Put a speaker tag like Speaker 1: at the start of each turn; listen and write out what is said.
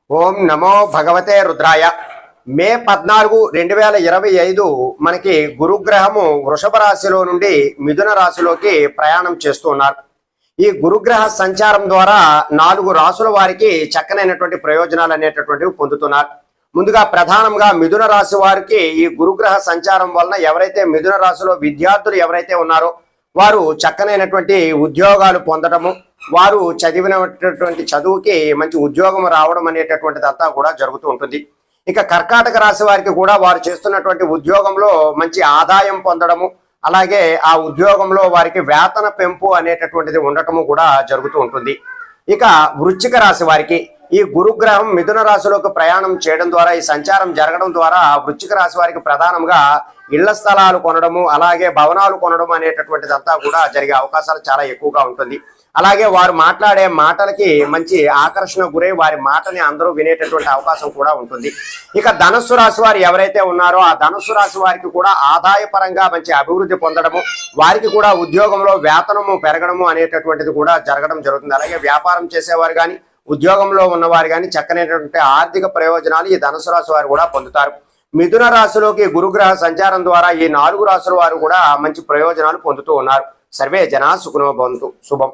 Speaker 1: ఓం నమో భగవతే రుద్రాయ. మే 14, 2025 మనకి గురుగ్రహము వృషభ రాశిలో నుండి మిథున రాశిలోకి ప్రయాణం చేస్తూ ఉన్నారు. ఈ గురుగ్రహ సంచారం ద్వారా 4 రాశుల వారికి చక్కనైనటువంటి ప్రయోజనాలు అనేటటువంటివి పొందుతున్నారు. ముందుగా ప్రధానంగా మిథున రాశి వారికి ఈ గురుగ్రహ సంచారం వలన ఎవరైతే మిథున రాశిలో విద్యార్థులు ఎవరైతే ఉన్నారో వారు చక్కనైనటువంటి ఉద్యోగాలు పొందడము, వారు చదివినటువంటి చదువుకి మంచి ఉద్యోగం రావడం అనేటటువంటిదంతా కూడా జరుగుతూ ఉంటుంది. ఇక కర్కాటక రాశి వారికి కూడా వారు చేస్తున్నటువంటి ఉద్యోగంలో మంచి ఆదాయం పొందడము, అలాగే ఆ ఉద్యోగంలో వారికి వేతన పెంపు అనేటటువంటిది ఉండటము కూడా జరుగుతూ ఉంటుంది. ఇక వృశ్చిక రాశి వారికి ఈ గురుగ్రహం మిథున రాశిలోకి ప్రయాణం చేయడం ద్వారా, ఈ సంచారం జరగడం ద్వారా వృశ్చిక రాశి వారికి ప్రధానంగా ఇళ్ల స్థలాలు కొనడము, అలాగే భవనాలు కొనడం అనేటటువంటిదంతా కూడా జరిగే అవకాశాలు చాలా ఎక్కువగా ఉంటుంది. అలాగే వారు మాట్లాడే మాటలకి మంచి ఆకర్షణ గురై వారి మాటని అందరూ వినేటటువంటి అవకాశం కూడా ఉంటుంది. ఇక ధనుస్సు రాశి వారు ఎవరైతే ఉన్నారో ఆ ధనుస్సు రాశి వారికి కూడా ఆదాయపరంగా మంచి అభివృద్ధి పొందడము, వారికి కూడా ఉద్యోగంలో వేతనము పెరగడము అనేటటువంటిది కూడా జరగడం జరుగుతుంది. అలాగే వ్యాపారం చేసేవారు కానీ ఉద్యోగంలో ఉన్నవారు కానీ చక్కనైనటువంటి ఆర్థిక ప్రయోజనాలు ఈ ధనుసు రాశి వారు కూడా పొందుతారు. మిథున రాశిలోకి గురుగ్రహ సంచారం ద్వారా ఈ 4 రాశుల వారు కూడా మంచి ప్రయోజనాలు పొందుతూ ఉన్నారు. సర్వే జనా సుఖినో భవంతు. శుభం.